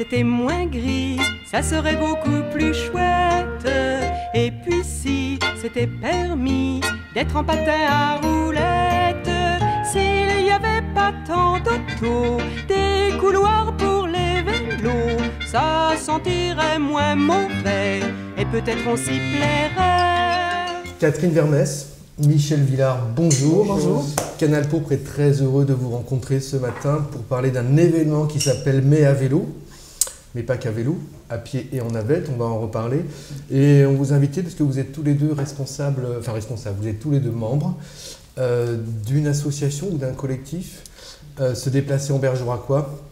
c'était moins gris, ça serait beaucoup plus chouette. Et puis si c'était permis d'être en patin à roulettes, s'il n'y avait pas tant d'autos, des couloirs pour les vélos, ça sentirait moins mauvais et peut-être on s'y plairait. Catherine Vermès, Michel Villard, bonjour. Bonjour. Canal Pourpre est très heureux de vous rencontrer ce matin pour parler d'un événement qui s'appelle Mais à vélo, mais pas qu'à vélo, à pied et en navette, on va en reparler. Et on vous a invité parce que vous êtes tous les deux responsables, vous êtes tous les deux membres d'une association ou d'un collectif, Se déplacer en Bergeracois.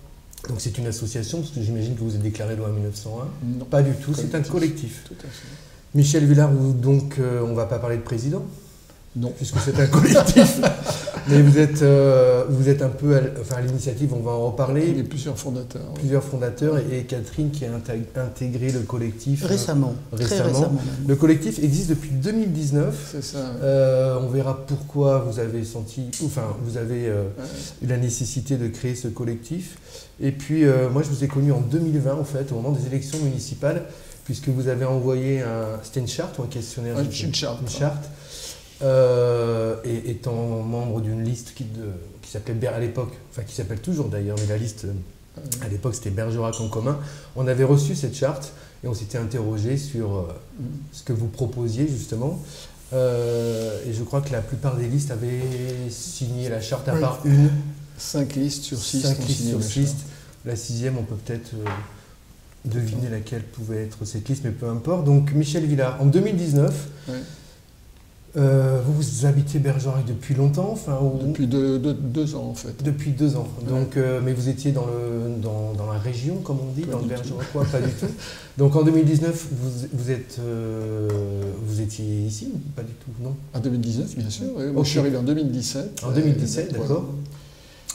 Donc c'est une association, parce que j'imagine que vous êtes déclaré loi 1901. Non. Pas du tout, c'est un collectif. Tout à fait. Michel Villard, donc on ne va pas parler de président, Non. puisque c'est un collectif. Mais vous êtes un peu à l'initiative, on va en reparler. Il y a plusieurs fondateurs. Oui. Plusieurs fondateurs et Catherine qui a intégré le collectif Récemment. Très récemment même. Le collectif existe depuis 2019. C'est ça. On verra pourquoi vous avez eu la nécessité de créer ce collectif. Et puis moi je vous ai connu en 2020 en fait, au moment des élections municipales, puisque vous avez envoyé c'était une charte ou un questionnaire? Une charte. Une charte. Et étant membre d'une liste qui s'appelait à l'époque, enfin qui s'appelle toujours d'ailleurs, mais la liste à l'époque c'était Bergerac en commun, on avait reçu cette charte et on s'était interrogé sur ce que vous proposiez justement. Et je crois que la plupart des listes avaient signé la charte à part une. 5 listes sur 6. 5 listes sur 6. La 6e, on peut peut-être deviner laquelle pouvait être cette liste, mais peu importe. Donc Michel Villard, en 2019, vous habitez Bergerac depuis longtemps, depuis 2 ans en fait. Depuis 2 ans. Donc, mais vous étiez dans la région, comme on dit, dans le Bergeracois, pas du tout. Donc en 2019, vous étiez ici ou pas du tout? Non. En 2019, bien sûr. Oui. Moi, je suis arrivé en 2017. En 2017, d'accord.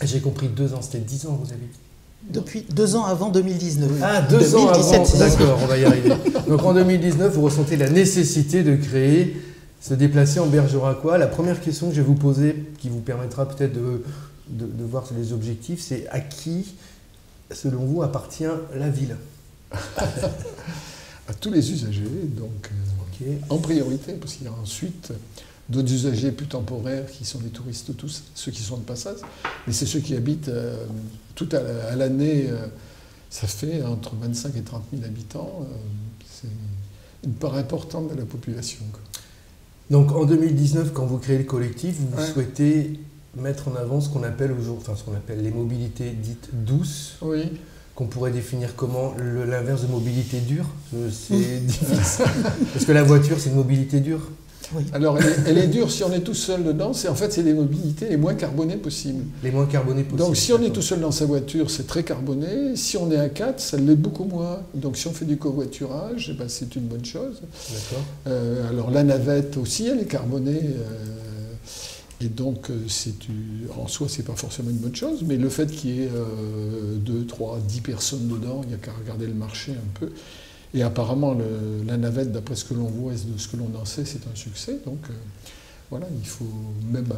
J'ai compris 2 ans, c'était 10 ans, vous avez dit. Depuis 2 ans avant 2019. Ah, 2 ans avant, d'accord, on va y arriver. Donc en 2019, vous ressentez la nécessité de créer, Se déplacer en Bergeracois. La première question que je vais vous poser, qui vous permettra peut-être de voir les objectifs, c'est à qui, selon vous, appartient la ville? À tous les usagers, donc en priorité, parce qu'il y a ensuite d'autres usagers plus temporaires qui sont des touristes tous, ceux qui sont de passage, mais c'est ceux qui habitent tout à l'année, ça fait entre 25 et 30 000 habitants, c'est une part importante de la population, quoi. Donc en 2019, quand vous créez le collectif, vous souhaitez mettre en avant ce qu'on appelle les mobilités dites douces, qu'on pourrait définir comment? L'inverse de mobilité dure, c'est difficile. Parce que la voiture, c'est une mobilité dure. Oui. Alors, elle est dure si on est tout seul dedans. En fait, c'est les mobilités les moins carbonées possibles. Les moins carbonées possibles. Donc, si on est tout seul dans sa voiture, c'est très carboné. Si on est à 4, ça l'est beaucoup moins. Donc, si on fait du covoiturage, eh ben, c'est une bonne chose. D'accord. Alors, la navette aussi, elle est carbonée. Et donc, en soi, c'est pas forcément une bonne chose. Mais le fait qu'il y ait 2, 3, 10 personnes dedans, il n'y a qu'à regarder le marché un peu. Et apparemment, la navette, d'après ce que l'on voit et de ce que l'on en sait, c'est un succès. Donc voilà, il faut même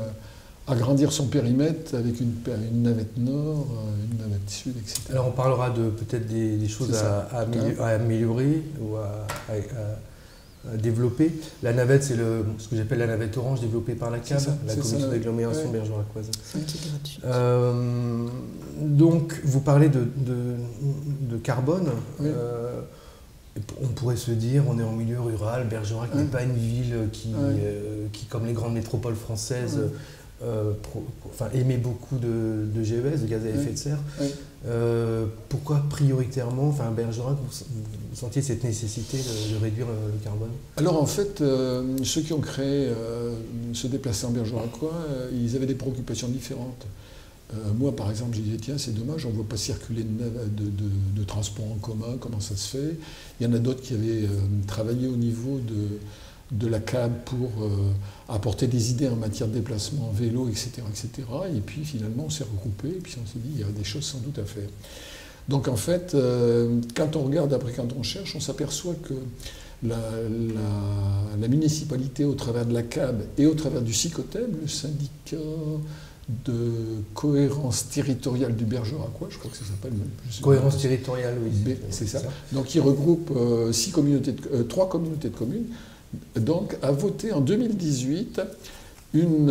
agrandir son périmètre avec une navette nord, une navette sud, etc. Alors on parlera peut-être des choses à améliorer ou à développer. La navette, c'est ce que j'appelle la navette orange développée par la CAB, la commission d'agglomération bergeracoise. Qui est gratuite. Donc vous parlez de carbone. On pourrait se dire, on est en milieu rural, Bergerac n'est pas une ville qui, comme les grandes métropoles françaises, émet beaucoup de GES, de gaz à effet de serre. Pourquoi prioritairement, Bergerac, vous sentiez cette nécessité de réduire le carbone? Alors en fait, ceux qui ont créé Se déplacer en Bergeracois, ils avaient des préoccupations différentes. Moi, par exemple, j'ai dit, tiens, c'est dommage, on ne voit pas circuler de transport en commun, comment ça se fait? Il y en a d'autres qui avaient travaillé au niveau de la CAB pour apporter des idées en matière de déplacement, vélo, etc., etc. Et puis, finalement, on s'est regroupé, et puis on s'est dit, il y a des choses sans doute à faire. Donc, en fait, quand on regarde, après, quand on cherche, on s'aperçoit que la municipalité, au travers de la CAB et au travers du SICOTEB, le syndicat de cohérence territoriale du Bergeracois, je crois que ça s'appelle. Cohérence territoriale, oui. C'est ça. Donc il regroupe 3 communautés de communes, donc a voté en 2018 une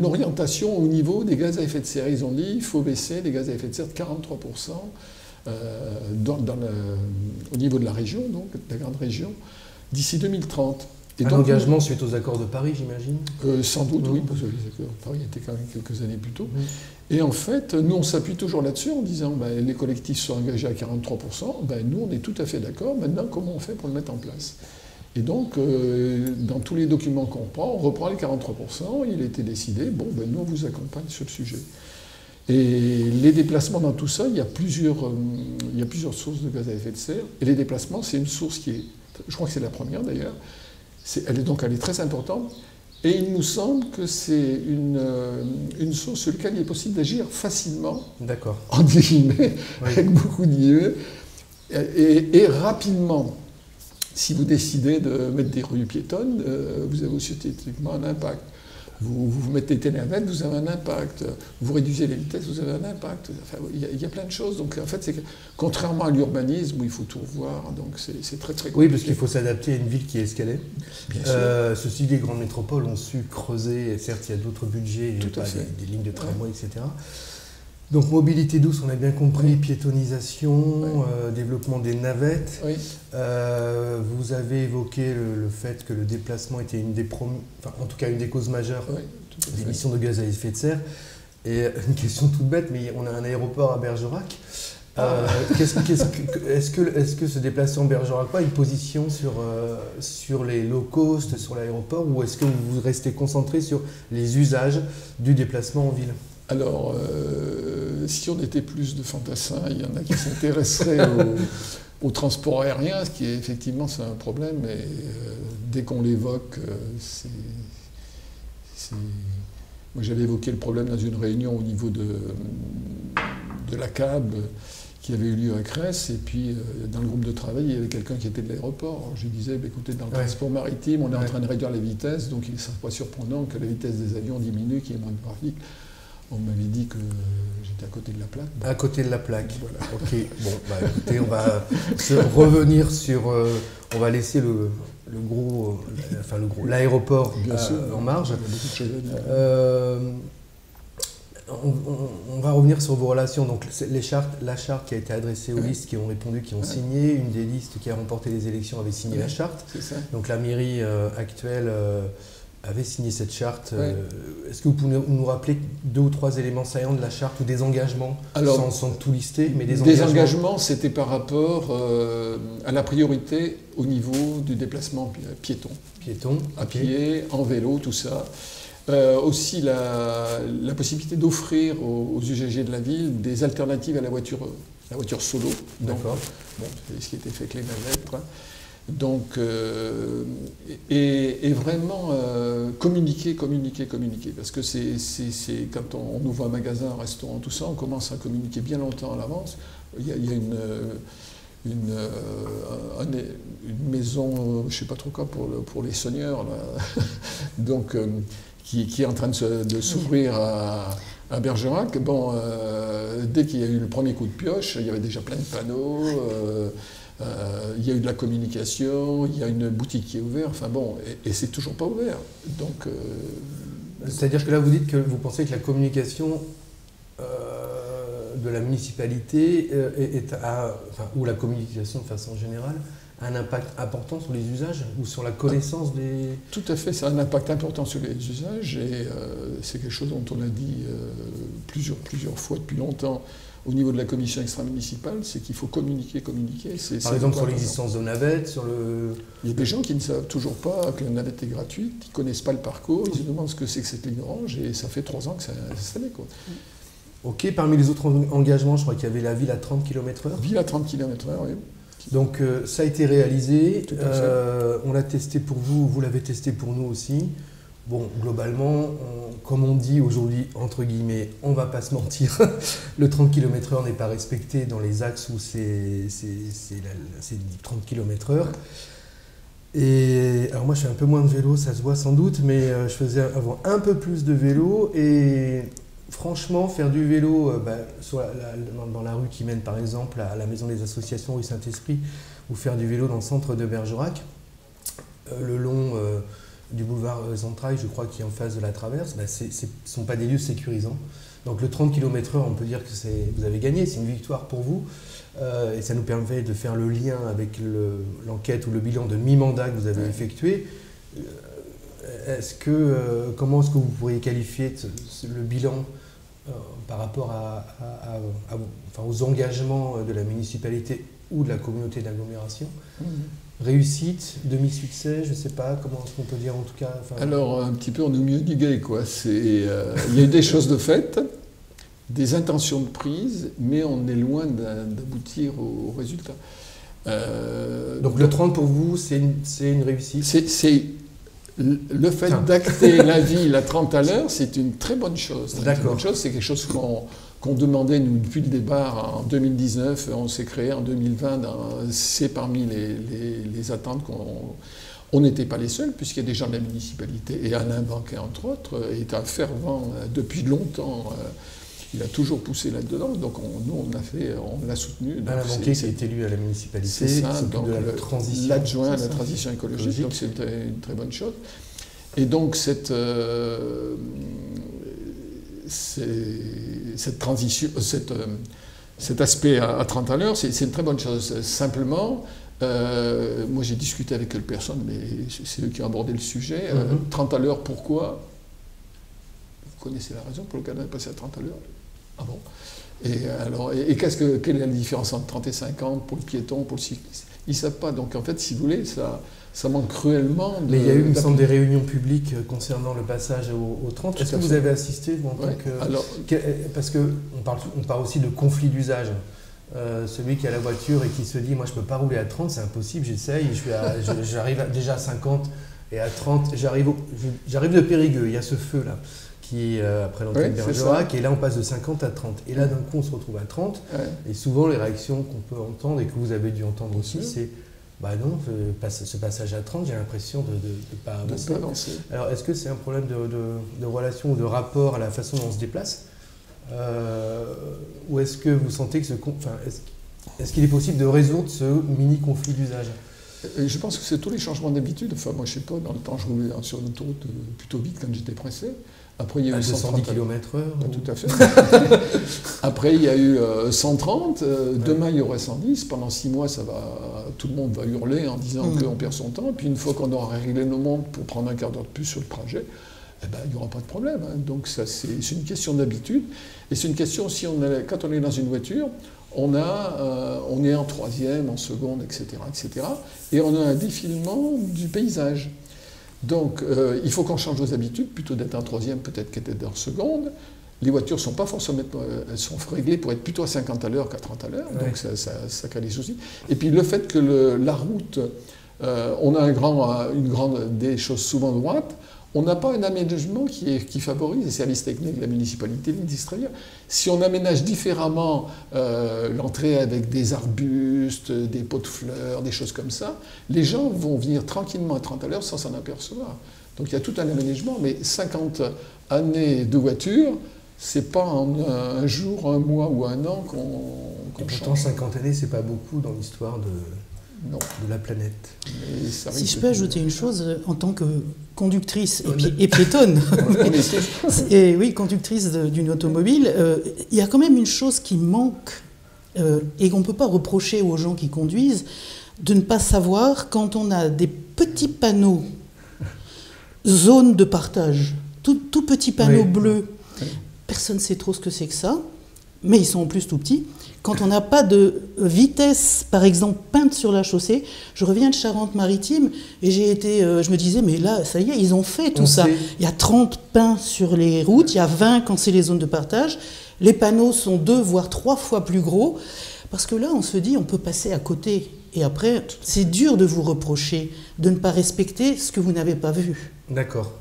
orientation au niveau des gaz à effet de serre. Ils ont dit qu'il faut baisser les gaz à effet de serre de 43% au niveau de la région, donc de la grande région, d'ici 2030. Et un donc, engagement suite aux accords de Paris, j'imagine? Sans doute, oui, parce que les accords de Paris étaient quand même quelques années plus tôt. Et en fait, nous, on s'appuie toujours là-dessus en disant les collectifs sont engagés à 43%, nous, on est tout à fait d'accord. Maintenant, comment on fait pour le mettre en place? Et donc, dans tous les documents qu'on prend, on reprend les 43%, il a été décidé, nous, on vous accompagne sur le sujet. Et les déplacements dans tout ça, il y a plusieurs sources de gaz à effet de serre. Et les déplacements, c'est une source qui est, je crois que c'est la première d'ailleurs, elle est très importante. Et il nous semble que c'est une source sur laquelle il est possible d'agir facilement, en guillemets, avec beaucoup de guillemets, et rapidement. Si vous décidez de mettre des rues piétonnes, vous avez aussi typiquement un impact. Vous mettez des navettes, vous avez un impact. Vous réduisez les vitesses, vous avez un impact. Enfin, il y a plein de choses. Donc en fait, c'est que, contrairement à l'urbanisme où il faut tout revoir, donc c'est très très compliqué. Oui, parce qu'il faut s'adapter à une ville qui est ce qu'elle est. Bien sûr. Ceci dit, les grandes métropoles ont su creuser. Et certes, il y a d'autres budgets, des lignes de tramway, etc. Donc mobilité douce, on a bien compris, piétonisation, développement des navettes. Oui. Vous avez évoqué le fait que le déplacement était une des en tout cas une des causes majeures d'émissions de gaz à effet de serre. Et une question toute bête, mais on a un aéroport à Bergerac. Est-ce que se déplacer en Bergeracois a une position sur les low cost, sur l'aéroport, ou est-ce que vous restez concentré sur les usages du déplacement en ville? Alors, si on était plus de fantassins, il y en a qui s'intéresseraient au transport aérien, ce qui est effectivement c'est un problème, et dès qu'on l'évoque, Moi j'avais évoqué le problème dans une réunion au niveau de la CAB qui avait eu lieu à Cresse, et puis dans le groupe de travail, il y avait quelqu'un qui était de l'aéroport. Je lui disais, écoutez, dans le transport maritime, on est en train de réduire les vitesses, donc il ne serait pas surprenant que la vitesse des avions diminue, qu'il y ait moins de trafic. On m'avait dit que j'étais à côté de la plaque. À côté de la plaque. Voilà. Ok. Bon, écoutez, on va revenir sur. On va laisser l'aéroport en marge. Il y a beaucoup de choses à dire. On va revenir sur vos relations. Donc, la charte qui a été adressée aux listes qui ont répondu, qui ont signé. Une des listes qui a remporté les élections avait signé la charte. C'est ça. Donc, la mairie actuelle avait signé cette charte. Est-ce que vous pouvez nous rappeler 2 ou 3 éléments saillants de la charte ou des engagements, sans tout lister, mais des engagements, c'était par rapport à la priorité au niveau du déplacement piéton. À pied, en vélo, tout ça. Aussi la possibilité d'offrir aux usagers de la ville des alternatives à la voiture solo. D'accord. C'est ce qui était fait avec les navettes. Donc, et vraiment communiquer, parce que c'est quand on ouvre un magasin, un restaurant, tout ça, on commence à communiquer bien longtemps à l'avance. Il y a une maison, je ne sais pas trop quoi, pour les sonneurs, là. Donc, qui est en train de s'ouvrir à Bergerac. Bon, dès qu'il y a eu le premier coup de pioche, il y avait déjà plein de panneaux. Il y a eu de la communication, il y a une boutique qui est ouverte, enfin bon, et c'est toujours pas ouvert. Donc, c'est-à-dire que là, vous dites que vous pensez que la communication de la municipalité ou la communication de façon générale a un impact important sur les usages ou sur la connaissance des... Tout à fait, ça a un impact important sur les usages, et c'est quelque chose dont on a dit plusieurs fois depuis longtemps au niveau de la commission extra-municipale, c'est qu'il faut communiquer. Par exemple, sur l'existence de navettes, sur le... Il y a des gens qui ne savent toujours pas que la navette est gratuite, qui ne connaissent pas le parcours, ils se demandent ce que c'est que cette ligne orange, et ça fait 3 ans que ça l'est, quoi. Ok, parmi les autres engagements, je crois qu'il y avait la ville à 30 km/h. Ville à 30 km/h, oui. Donc ça a été réalisé, on l'a testé pour vous, vous l'avez testé pour nous aussi. Bon, globalement, comme on dit aujourd'hui, entre guillemets, on ne va pas se mentir, le 30 km/h n'est pas respecté dans les axes où c'est 30 km/h. Et alors moi je fais un peu moins de vélo, ça se voit sans doute, mais je faisais avant un peu plus de vélo et franchement faire du vélo dans la rue qui mène par exemple à la maison des associations rue Saint-Esprit ou faire du vélo dans le centre de Bergerac, le long du boulevard Zentrailles, je crois, qui est en face de la traverse, ce ne sont pas des lieux sécurisants. Donc le 30 km/h, on peut dire que vous avez gagné, c'est une victoire pour vous. Et ça nous permet de faire le lien avec l'enquête ou le bilan de mi-mandat que vous avez effectué. Comment est-ce que vous pourriez qualifier le bilan par rapport aux engagements de la municipalité ou de la communauté d'agglomération? Réussite, demi-succès, je ne sais pas, comment est-ce qu'on peut dire en tout cas. Alors, un petit peu, on est au milieu du guet, quoi. Il y a eu des choses de faites, des intentions de prise, mais on est loin d'aboutir au résultat. Donc le 30 pour vous, c'est une réussite? C'est le fait d'acter la ville à 30 à l'heure, c'est une très bonne chose. C'est quelque chose qu'on demandait, nous, depuis le départ en 2019. On s'est créé en 2020. C'est parmi les attentes on n'était pas les seuls, puisqu'il y a des gens de la municipalité, et Alain Banquet, entre autres, est un fervent depuis longtemps. Il a toujours poussé là-dedans, donc on l'a soutenu. Alain Banquet qui est élu à la municipalité, c'est ça, donc l'adjoint à la transition écologique, donc c'est une très bonne chose. Et donc cette transition, cet aspect à 30 à l'heure, c'est une très bonne chose. Simplement, moi j'ai discuté avec quelques personnes, mais c'est eux qui ont abordé le sujet. 30 à l'heure, pourquoi? Vous connaissez la raison pour laquelle on est passé à 30 à l'heure? Ah bon? Et quelle est la différence entre 30 et 50 pour le piéton, pour le cycliste? Ils ne savent pas. Donc en fait, si vous voulez, ça manque cruellement. Mais il y a eu, il me semble, des réunions publiques concernant le passage au 30. Est-ce que vous avez assisté, vous, en tant que... Parce qu'on parle aussi de conflit d'usage. Celui qui a la voiture et qui se dit, moi je ne peux pas rouler à 30, c'est impossible, j'essaye, j'arrive déjà à 50 et à 30, j'arrive de Périgueux, il y a ce feu-là. Qui est après l'entrée de Bergerac, et là on passe de 50 à 30. Et là d'un coup on se retrouve à 30, et souvent les réactions qu'on peut entendre, et que vous avez dû entendre aussi, c'est bah non, ce passage à 30, j'ai l'impression de ne pas avancer. Alors est-ce que c'est un problème de relation ou de rapport à la façon dont on se déplace, ou est-ce que vous sentez que est-ce qu'il est possible de résoudre ce mini conflit d'usage? Je pense que c'est tous les changements d'habitude. Enfin, moi, je sais pas, dans le temps, je roulais sur une autoroute plutôt vite quand j'étais pressé. Après, il y a eu 110 km/h. Tout à fait. Après, il y a eu 130. Demain, il y aurait 110. Pendant 6 mois, tout le monde va hurler en disant qu'on perd son temps. Et puis, une fois qu'on aura réglé nos montres pour prendre un quart d'heure de plus sur le trajet, il n'y aura pas de problème. Donc, ça, c'est une question d'habitude. Et c'est une question aussi, quand on est dans une voiture, on est en troisième, en seconde, etc., etc. Et on a un défilement du paysage. Donc, il faut qu'on change nos habitudes, plutôt d'être en troisième, peut-être qu'être en seconde. Les voitures ne sont pas forcément elles sont réglées pour être plutôt à 50 à l'heure qu'à 30 à l'heure, donc ça crée des soucis. Et puis le fait que la route, on a des choses souvent droites, on n'a pas un aménagement qui favorise les services techniques de la municipalité, l'industriel. Si on aménage différemment l'entrée avec des arbustes, des pots de fleurs, des choses comme ça, les gens vont venir tranquillement à 30 à l'heure sans s'en apercevoir. Donc il y a tout un aménagement, mais 50 années de voiture, c'est pas en un jour, un mois ou un an qu'on change. Pourtant 50 années, c'est pas beaucoup dans l'histoire de la planète. Si je peux ajouter une chose, en tant que conductrice et piétonne, et oui, conductrice d'une automobile, il y a quand même une chose qui manque et qu'on ne peut pas reprocher aux gens qui conduisent, de ne pas savoir quand on a des petits panneaux, zone de partage, tout petits panneaux bleus, personne ne sait trop ce que c'est que ça, mais ils sont en plus tout petits. Quand on n'a pas de vitesse, par exemple, peinte sur la chaussée, je reviens de Charente-Maritime et je me disais, mais là, ça y est, ils ont fait tout ça. Il y a 30 peints sur les routes, il y a 20 quand c'est les zones de partage. Les panneaux sont 2 voire 3 fois plus gros, parce que là, on se dit, on peut passer à côté. Et après, c'est dur de vous reprocher de ne pas respecter ce que vous n'avez pas vu. D'accord.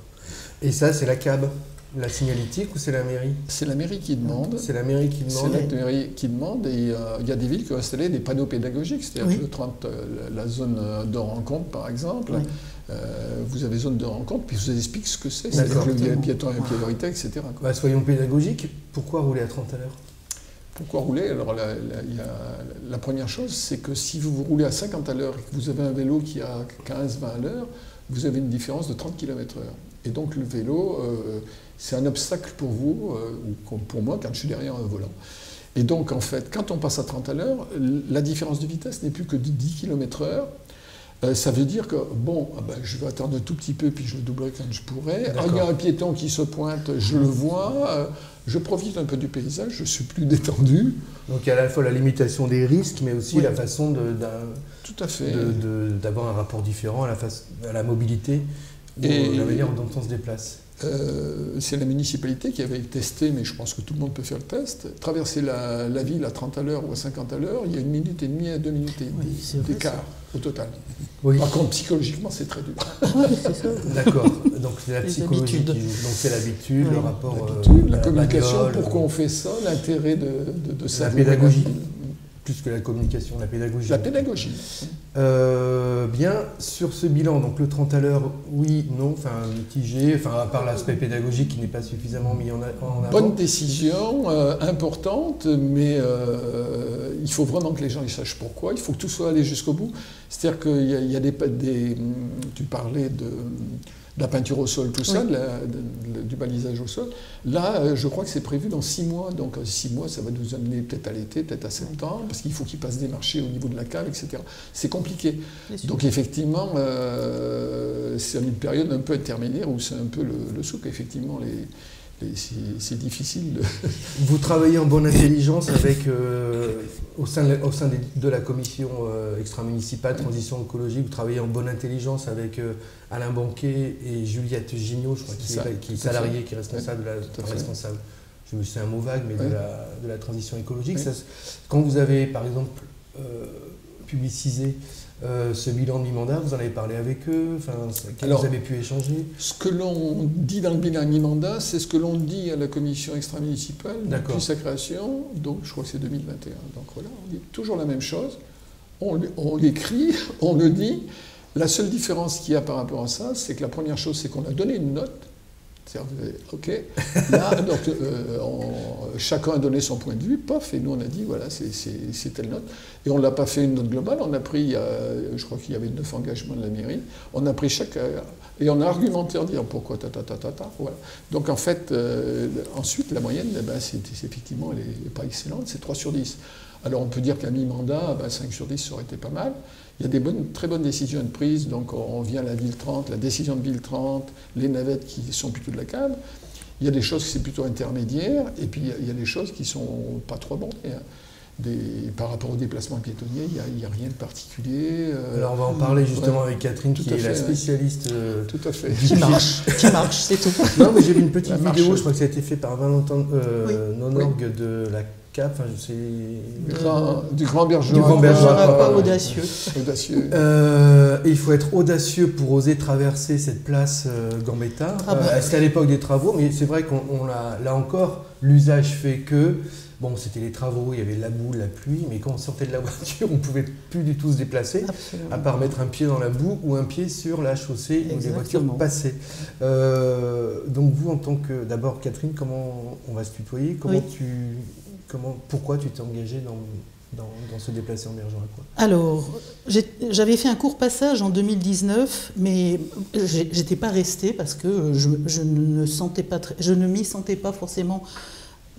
Et ça, c'est la CAB. La signalétique ou c'est la mairie? C'est la mairie qui demande. C'est la mairie qui demande. C'est la mairie qui demande et il y a des villes qui ont installé des panneaux pédagogiques, c'est-à-dire que la zone de rencontre par exemple, vous avez zone de rencontre puis vous explique ce que c'est, c'est-à-dire qu'il y a un piéton et une priorité, etc. Bah, soyons pédagogiques, pourquoi rouler à 30 à l'heure? Pourquoi rouler? Alors la première chose, c'est que si vous roulez à 50 à l'heure et que vous avez un vélo qui a 15-20 à l'heure, vous avez une différence de 30 km/h. Et donc le vélo, c'est un obstacle pour vous, ou pour moi, quand je suis derrière un volant. Et donc en fait, quand on passe à 30 à l'heure, la différence de vitesse n'est plus que de 10 km/h. Ça veut dire que, bon, je vais attendre un tout petit peu, puis je le doublerai quand je pourrai. Il y a un piéton qui se pointe, je le vois, je profite un peu du paysage, je suis plus détendu. Donc il y a à la fois la limitation des risques, mais aussi la façon d'avoir un rapport différent à la mobilité, et la manière dont on se déplace. C'est la municipalité qui avait testé, mais je pense que tout le monde peut faire le test. Traverser la ville à 30 à l'heure ou à 50 à l'heure, il y a 1 minute et demie à 2 minutes et demie d'écart au total. Oui. Par contre, psychologiquement, c'est très dur. C'est ça. D'accord. Donc c'est la psychologie qui joue. Donc c'est l'habitude, le rapport, la communication. Pourquoi on fait ça? L'intérêt de ça. La pédagogie. Plus que la communication, la pédagogie. La pédagogie. Bien, sur ce bilan, donc le 30 à l'heure, oui, non, enfin mitigé, à part l'aspect pédagogique qui n'est pas suffisamment mis en avant. Bonne décision, importante, mais il faut vraiment que les gens ils sachent pourquoi. Il faut que tout soit allé jusqu'au bout. C'est-à-dire qu'il y a tu parlais de la peinture au sol, tout ça, du balisage au sol. Là, je crois que c'est prévu dans 6 mois. Donc 6 mois, ça va nous amener peut-être à l'été, peut-être à septembre, parce qu'il faut qu'ils passent des marchés au niveau de la cave, etc. C'est compliqué. Donc effectivement, c'est une période un peu intermédiaire où c'est un peu le souk. Effectivement, c'est difficile. Vous travaillez en bonne intelligence avec, au sein de la commission extra-municipale Transition écologique, vous travaillez en bonne intelligence avec Alain Banquet et Juliette Gignot, je crois, qui est salarié, qui est responsable, c'est un mot vague, mais de la transition écologique. Ça, quand vous avez, par exemple, publicisé ce bilan de mi-mandat, vous en avez parlé avec eux, vous avez pu échanger? Ce que l'on dit dans le bilan de mi-mandat, c'est ce que l'on dit à la commission extra-municipale depuis sa création, donc je crois que c'est 2021. Donc voilà, on dit toujours la même chose, on l'écrit, on le dit. La seule différence qu'il y a par rapport à ça, c'est que la première chose, c'est qu'on a donné une note. OK. Là, donc, chacun a donné son point de vue, paf, et nous on a dit, voilà, c'est telle note. Et on ne l'a pas fait une note globale, on a pris, je crois qu'il y avait 9 engagements de la mairie, on a pris chaque... et on a argumenté en disant pourquoi, voilà. Donc en fait, ensuite, la moyenne, c'est effectivement, elle n'est pas excellente, c'est 3 sur 10. Alors on peut dire qu'à mi-mandat, 5 sur 10, ça aurait été pas mal. Il y a des très bonnes décisions de prise, donc on vient à la ville 30, la décision de ville 30, les navettes qui sont plutôt de la cave. Il y a des choses qui sont plutôt intermédiaires, et puis il y a des choses qui ne sont pas trop bonnes. Par rapport au déplacement piétonnier, il n'y a rien de particulier. Alors on va en parler justement avec Catherine, qui est la spécialiste. Tout à fait. Qui marche, c'est tout. Non, mais j'ai vu une petite vidéo, je crois que ça a été fait par Valentin Nonorgue de la CAP, je sais... Du Grand Bergerac. Du Grand Bergerac, pas audacieux. Il faut être audacieux pour oser traverser cette place Gambetta. C'était à l'époque des travaux, mais c'est vrai qu'on là encore, l'usage fait que... Bon, c'était les travaux, il y avait la boue, la pluie, mais quand on sortait de la voiture, on ne pouvait plus du tout se déplacer, à part mettre un pied dans la boue ou un pied sur la chaussée où les voitures passaient. Donc vous, en tant que... D'abord, Catherine, comment on va se tutoyer? Pourquoi tu t'es engagée dans se déplacer en Bergerac? Alors, j'avais fait un court passage en 2019, mais j'étais pas restée parce que je ne m'y sentais pas forcément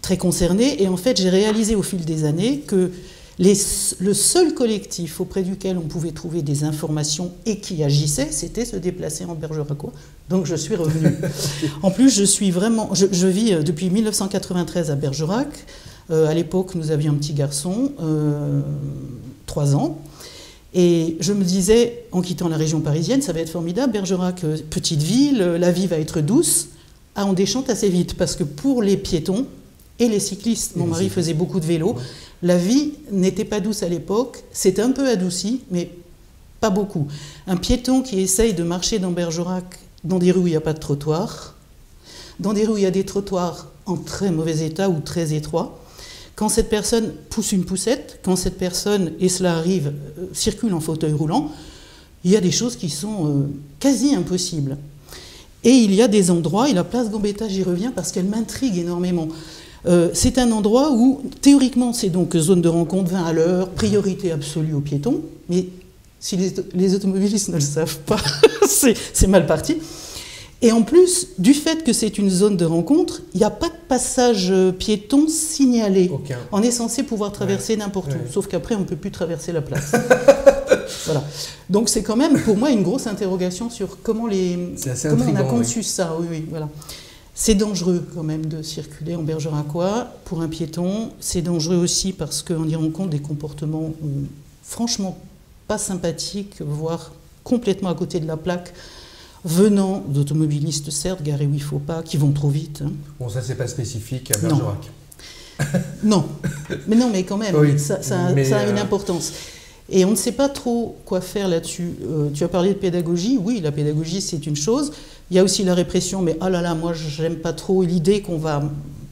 très concernée. Et en fait, j'ai réalisé au fil des années que le seul collectif auprès duquel on pouvait trouver des informations et qui agissait, c'était se déplacer en Bergeracois. Donc je suis revenue. En plus, je vis depuis 1993 à Bergerac. À l'époque, nous avions un petit garçon, 3 ans. Et je me disais, en quittant la région parisienne, ça va être formidable. Bergerac, petite ville, la vie va être douce. On déchante assez vite, parce que pour les piétons et les cyclistes, mon mari faisait beaucoup de vélo, la vie n'était pas douce à l'époque. C'est un peu adouci, mais pas beaucoup. Un piéton qui essaye de marcher dans Bergerac, dans des rues où il n'y a pas de trottoir, dans des rues où il y a des trottoirs en très mauvais état ou très étroits, quand cette personne pousse une poussette, quand cette personne, et cela arrive, circule en fauteuil roulant, il y a des choses qui sont quasi impossibles. Et il y a des endroits, et la place Gambetta, j'y reviens parce qu'elle m'intrigue énormément. C'est un endroit où, théoriquement, c'est donc zone de rencontre, 20 à l'heure, priorité absolue aux piétons, mais si les automobilistes ne le savent pas, c'est mal parti. Et en plus, du fait que c'est une zone de rencontre, il n'y a pas de passage piéton signalé. Aucun. On est censé pouvoir traverser n'importe où, sauf qu'après, on ne peut plus traverser la place. Voilà. Donc c'est quand même, pour moi, une grosse interrogation sur comment on a conçu ça. Oui, voilà. C'est dangereux quand même de circuler en Bergeracois pour un piéton. C'est dangereux aussi parce qu'on y rencontre des comportements franchement pas sympathiques, voire complètement à côté de la plaque, venant d'automobilistes, certes, garés où il ne faut pas, qui vont trop vite. Hein. Bon, ça, c'est pas spécifique à Bergerac. Non, mais quand même, oui, ça a une importance. Et on ne sait pas trop quoi faire là-dessus. Tu as parlé de pédagogie. Oui, la pédagogie, c'est une chose. Il y a aussi la répression, mais oh là là, moi, j'aime pas trop l'idée qu'on va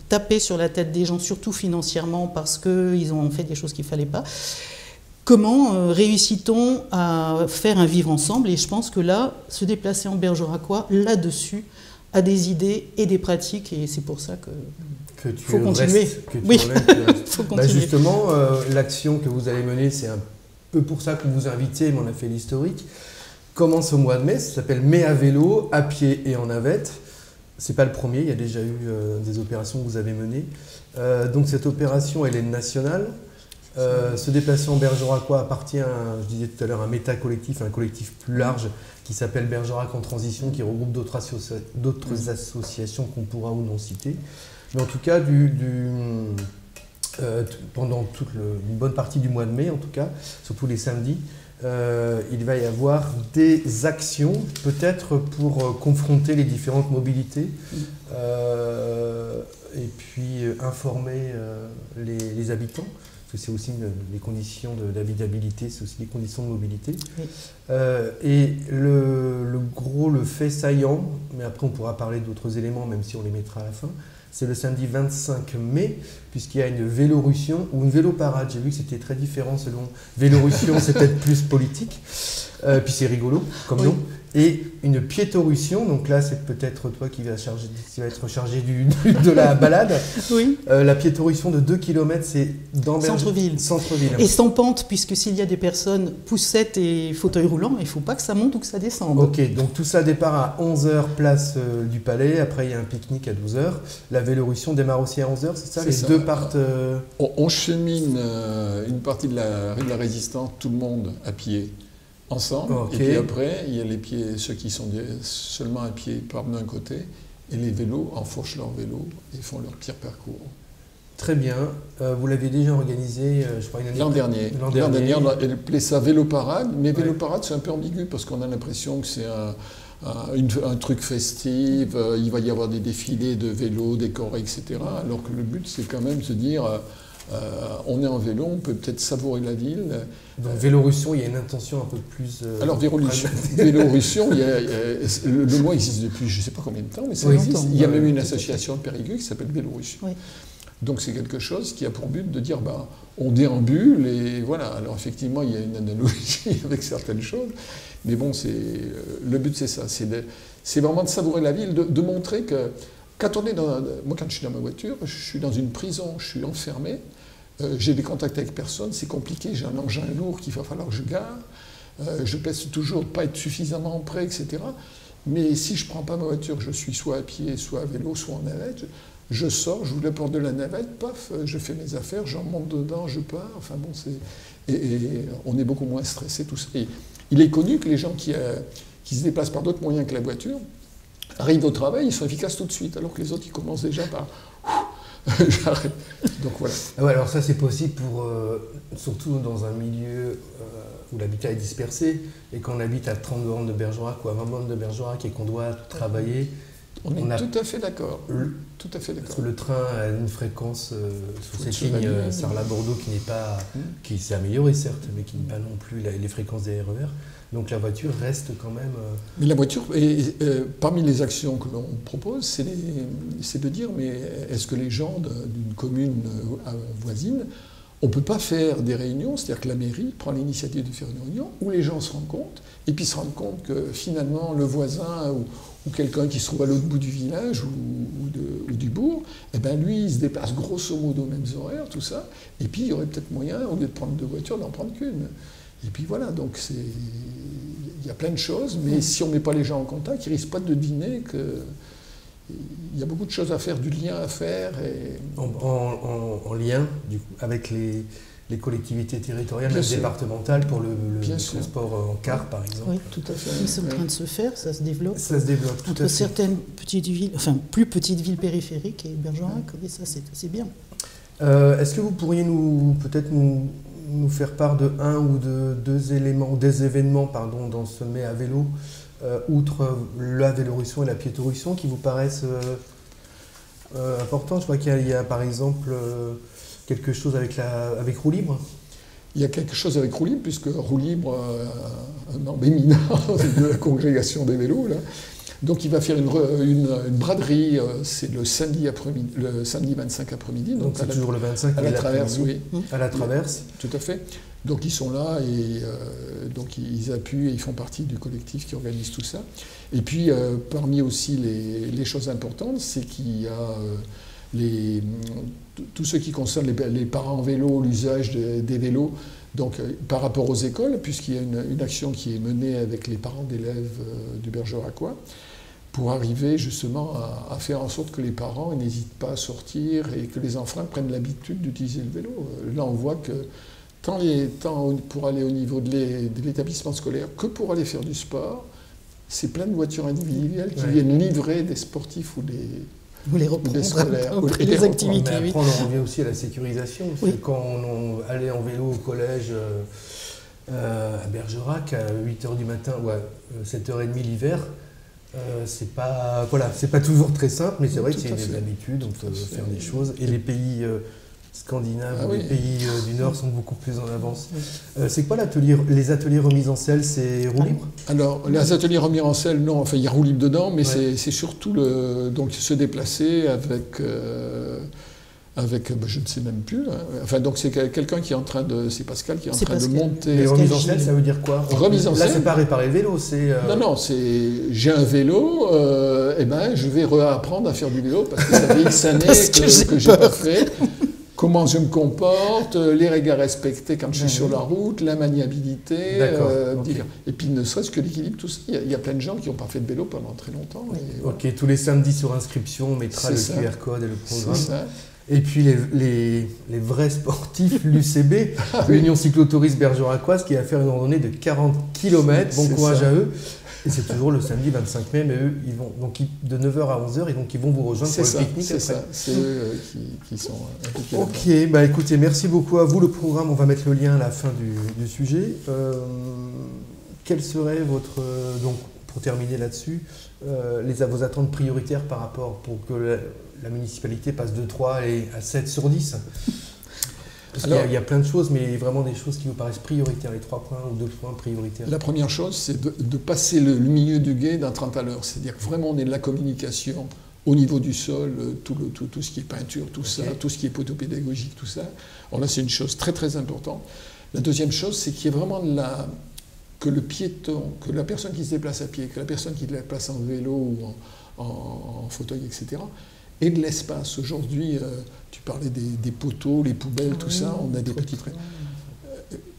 taper sur la tête des gens, surtout financièrement, parce qu'ils ont fait des choses qu'il ne fallait pas. Comment réussit-on à faire un vivre ensemble? Et je pense que là, se déplacer en Bergeracois, là-dessus, a des idées et des pratiques, et c'est pour ça que faut continuer. Oui, faut continuer. Justement, l'action que vous allez mener, c'est un peu pour ça que vous vous invitez, mais on a fait l'historique. Commence au mois de mai, ça s'appelle Mai à vélo, à pied et en navette. C'est pas le premier, il y a déjà eu des opérations que vous avez menées. Donc cette opération, elle est nationale. Se déplacer en Bergeracois appartient, je disais tout à l'heure, un méta-collectif, un collectif plus large qui s'appelle Bergerac en transition, qui regroupe d'autres associations qu'on pourra ou non citer. Mais en tout cas, pendant une bonne partie du mois de mai, en tout cas, surtout les samedis, il va y avoir des actions, peut-être pour confronter les différentes mobilités et puis informer les habitants. C'est aussi les conditions d'habitabilité, c'est aussi les conditions de mobilité. Oui. Et le fait saillant, mais après on pourra parler d'autres éléments, même si on les mettra à la fin, c'est le samedi 25 mai, puisqu'il y a une vélorussion ou une véloparade. J'ai vu que c'était très différent selon vélorussion, c'est peut-être plus politique, puis c'est rigolo comme nom. Et une piétorussion, donc là c'est peut-être toi qui va être chargé de la balade. Oui. La piétorussion de 2 km, c'est dans centre-ville. Et sans pente, puisque s'il y a des personnes poussettes et fauteuil roulant, il ne faut pas que ça monte ou que ça descende. Ok, donc tout ça départ à 11h, place du Palais. Après il y a un pique-nique à 12h. La vélorussion démarre aussi à 11h, c'est ça? Les deux partent... On chemine une partie de la rue de la Résistance, tout le monde à pied. Ensemble, okay. Et puis après, il y a ceux qui sont seulement à pied partent d'un côté, et les vélos enfourchent leur vélo et font leur pire parcours. Très bien. Vous l'aviez déjà organisé, je crois, une année. L'an dernier, on a appelé ça véloparade, mais véloparade, c'est un peu ambigu parce qu'on a l'impression que c'est un truc festif, il va y avoir des défilés de vélos décorés, etc. Alors que le but, c'est quand même de se dire... on est en vélo, on peut peut-être savourer la ville. Dans Vélorussion, il y a une intention un peu plus... Alors, Vélorussion, le mot existe depuis je ne sais pas combien de temps, mais ça existe. Il y a même une association de Périgueux qui s'appelle Vélorussion. Oui. Donc, c'est quelque chose qui a pour but de dire, on déambule, et voilà. Alors, effectivement, il y a une analogie avec certaines choses, mais bon, le but, c'est ça. C'est vraiment de savourer la ville, de montrer que quand on est moi, quand je suis dans ma voiture, je suis dans une prison, je suis enfermé, j'ai des contacts avec personne, c'est compliqué, j'ai un engin lourd qu'il va falloir que je gare, je pèse toujours pas être suffisamment près, etc. Mais si je ne prends pas ma voiture, je suis soit à pied, soit à vélo, soit en navette, je sors, j'ouvre la porte de la navette, paf, je fais mes affaires, j'en monte dedans, je pars, enfin bon, et on est beaucoup moins stressé, tout ça. Et il est connu que les gens qui se déplacent par d'autres moyens que la voiture, arrivent au travail, ils sont efficaces tout de suite, alors que les autres, ils commencent déjà par... J'arrête. Donc voilà. Ouais, alors ça, c'est possible surtout dans un milieu où l'habitat est dispersé, et qu'on habite à 30 bornes de Bergerac ou à 20 bornes de Bergerac et qu'on doit travailler, On est tout à fait d'accord. Tout à fait d'accord. Parce que le train a une fréquence sur cette ligne Sarlat-Bordeaux qui s'est améliorée certes, mais qui n'est pas non plus les fréquences des RER. Donc la voiture reste quand même... Mais la voiture, parmi les actions que l'on propose, c'est de dire, mais est-ce que les gens d'une commune voisine, on ne peut pas faire des réunions, c'est-à-dire que la mairie prend l'initiative de faire une réunion où les gens se rendent compte, et puis se rendent compte que finalement le voisin ou quelqu'un qui se trouve à l'autre bout du village ou du bourg, eh ben lui, il se déplace grosso modo aux mêmes horaires, tout ça, et puis il y aurait peut-être moyen, au lieu de prendre 2 voitures, d'en prendre qu'une. Et puis voilà, donc il y a plein de choses, mais si on ne met pas les gens en contact, ils ne risquent pas de deviner qu'il y a beaucoup de choses à faire, du lien à faire. Et... En lien du coup, avec les collectivités territoriales, même départementales, pour le transport en car, par exemple. Oui, tout à fait. C'est en train de se faire, ça se développe. Ça se développe, tout à fait. Certaines petites villes, enfin plus petites villes périphériques et Bergerac, et ça c'est bien. Est-ce que vous pourriez peut-être nous faire part de un ou de 2 éléments, ou des événements dans ce mai à vélo, outre la Véloruisson et la Piétoruisson, qui vous paraissent importants? Je crois qu'il y a par exemple quelque chose avec Roue Libre. Il y a quelque chose avec Roue Libre, puisque Roue Libre, un membre éminent de la congrégation des vélos, là. Donc il va faire une braderie, c'est le samedi 25 après-midi. Donc c'est toujours le 25 à la Traverse, oui. À la Traverse. Tout à fait. Donc ils sont là et donc ils appuient et ils font partie du collectif qui organise tout ça. Et puis parmi aussi les choses importantes, c'est qu'il y a tout ce qui concerne les parents en vélo, l'usage des vélos. Donc, par rapport aux écoles, puisqu'il y a une action qui est menée avec les parents d'élèves du Bergeracois, pour arriver justement à faire en sorte que les parents n'hésitent pas à sortir et que les enfants prennent l'habitude d'utiliser le vélo. Là, on voit que tant pour aller au niveau de l'établissement scolaire que pour aller faire du sport, c'est plein de voitures individuelles qui viennent livrer des sportifs ou des scolaires, après les activités. Mais après, on en revient aussi à la sécurisation. Parce que quand on allait en vélo au collège à Bergerac à 8h du matin ou à 7h30 l'hiver, c'est pas toujours très simple, mais c'est vrai que c'est des habitudes, on peut faire des choses. Et les pays scandinaves, les pays du Nord sont beaucoup plus en avance. C'est quoi les ateliers remis en selle? C'est Roue Libre? Alors, les ateliers remis en selle, non, enfin il y a Roue Libre dedans, mais c'est surtout donc se déplacer avec je ne sais même plus. Hein. Enfin, donc c'est quelqu'un qui est en train de... C'est Pascal qui est en train de monter... Mais remise en selle, ça veut dire quoi? Remise en selle. Là, c'est pas réparer le vélo, c'est... Non, c'est... J'ai un vélo, je vais réapprendre à faire du vélo parce que ça fait X années que j'ai pas fait. Comment je me comporte, les règles à respecter quand je suis sur la route, la maniabilité, et puis ne serait-ce que l'équilibre, tout ça. Il y a plein de gens qui n'ont pas fait de vélo pendant très longtemps. Ok, tous les samedis sur inscription, on mettra le QR code et le programme. Et puis les vrais sportifs, l'UCB, l'Union cyclotourisme bergeracoise, qui va faire une randonnée de 40 km. Bon courage à eux. Et c'est toujours le samedi 25 mai, mais eux, ils vont donc de 9h à 11h, et donc ils vont vous rejoindre pour le pique-nique. C'est ça, c'est eux qui sont impliqués. Ok, bah écoutez, merci beaucoup à vous. Le programme, on va mettre le lien à la fin du sujet. Quelle serait donc pour terminer là-dessus, vos attentes prioritaires par rapport pour que la municipalité passe de 3 à 7 sur 10? Parce qu'il y a plein de choses, mais vraiment des choses qui vous paraissent prioritaires, les 3 points ou 2 points prioritaires. La première chose, c'est de passer le milieu du gué d'un 30 à l'heure. C'est-à-dire que vraiment, on est de la communication au niveau du sol, tout ce qui est peinture, tout ça, tout ce qui est potopédagogique, tout ça. Alors là, c'est une chose très, très importante. La deuxième chose, c'est qu'il y ait vraiment que le piéton, que la personne qui se déplace à pied, que la personne qui se déplace en vélo ou en fauteuil, etc., et de l'espace. Aujourd'hui, tu parlais des poteaux, les poubelles, tout ça, on a des petites...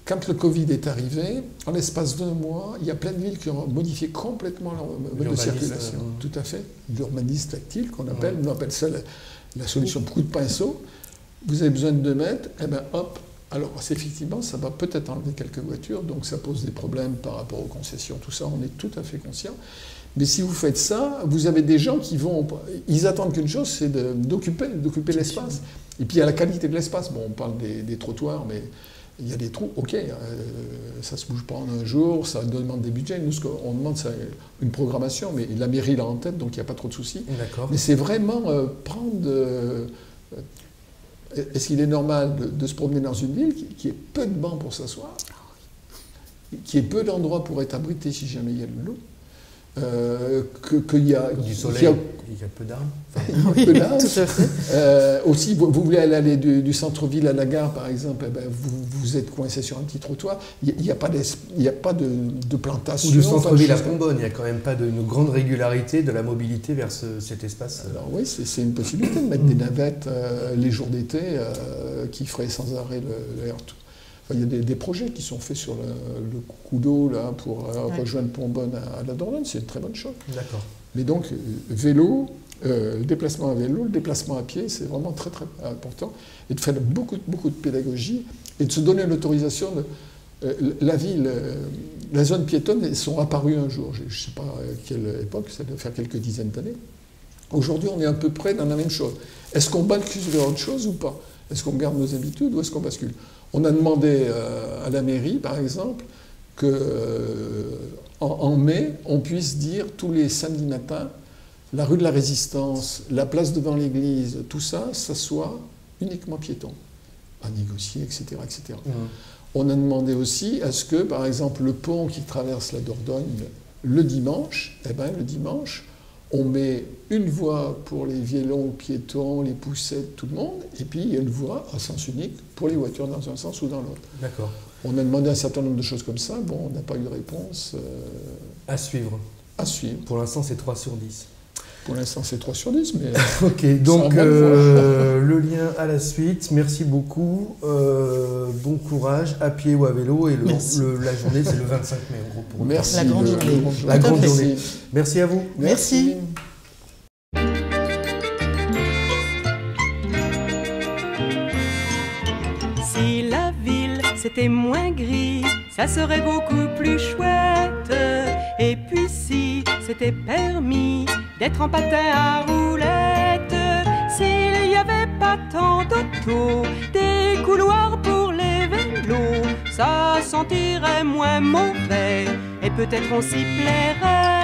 Quand le Covid est arrivé, en l'espace d'1 mois, il y a plein de villes qui ont modifié complètement leur mode de circulation. Tout à fait. L'urbanisme tactile, qu'on appelle, on appelle ça la solution coup de pinceau. Vous avez besoin de 2 mètres, et bien hop. Alors, effectivement, ça va peut-être enlever quelques voitures, donc ça pose des problèmes par rapport aux concessions, tout ça, on est tout à fait conscient. Mais si vous faites ça, vous avez des gens ils attendent qu'une chose, c'est d'occuper l'espace. Et puis il y a la qualité de l'espace. Bon, on parle des trottoirs, mais Il y a des trous, ok, ça ne se bouge pas en un jour, ça demande des budgets. Nous, ce qu'on demande, c'est une programmation, mais la mairie l'a en tête, donc il n'y a pas trop de soucis. Mais c'est vraiment prendre... Est-ce qu'il est normal de se promener dans une ville qui ait peu de bancs pour s'asseoir, qui ait peu d'endroits pour être abrité si jamais il y a de l'eau, qu'il y a du soleil, il y a peu d'arbres. Oui, tout à fait. Aussi, vous voulez aller du centre-ville à la gare, par exemple, vous êtes coincé sur un petit trottoir, il n'y a pas de plantation. Ou du centre-ville à Combonne, il n'y a quand même pas une grande régularité de la mobilité vers cet espace. Alors oui, c'est une possibilité de mettre des navettes les jours d'été qui feraient sans arrêt l'air. Enfin, il y a des projets qui sont faits sur le coup d'eau là, pour rejoindre Pombonne à la Dordogne, c'est une très bonne chose. D'accord. Mais donc, vélo, le déplacement à vélo, le déplacement à pied, c'est vraiment très très important. Et de faire beaucoup de pédagogie et de se donner l'autorisation. La ville, la zone piétonne, elles sont apparues un jour, je ne sais pas à quelle époque, ça doit faire quelques dizaines d'années. Aujourd'hui, on est à peu près dans la même chose. Est-ce qu'on bascule vers autre chose ou pas? Est-ce qu'on garde nos habitudes ou est-ce qu'on bascule? On a demandé à la mairie, par exemple, qu'en mai, on puisse dire tous les samedis matins, la rue de la Résistance, la place devant l'église, tout ça, ça soit uniquement piéton, à négocier, etc. etc. On a demandé aussi à ce que, par exemple, le pont qui traverse la Dordogne le dimanche, le dimanche, on met une voie pour les violons, piétons, les poussettes, tout le monde, et puis il y a une voie à sens unique pour les voitures dans un sens ou dans l'autre. D'accord. On a demandé un certain nombre de choses comme ça, bon, on n'a pas eu de réponse. À suivre. À suivre. Pour l'instant, c'est 3 sur 10. Pour l'instant, c'est 3 sur 10, mais... Ok, donc le lien à la suite, merci beaucoup, bon courage, à pied ou à vélo, et la journée, c'est le 25 mai, en gros. Pour merci. La grande journée. La grande journée. Merci à vous. Merci. Si la ville c'était moins gris, ça serait beaucoup plus chouette. Et puis si c'était permis d'être en patin à roulettes, s'il n'y avait pas tant d'autos, des couloirs pour les vélos, ça sentirait moins mauvais et peut-être on s'y plairait.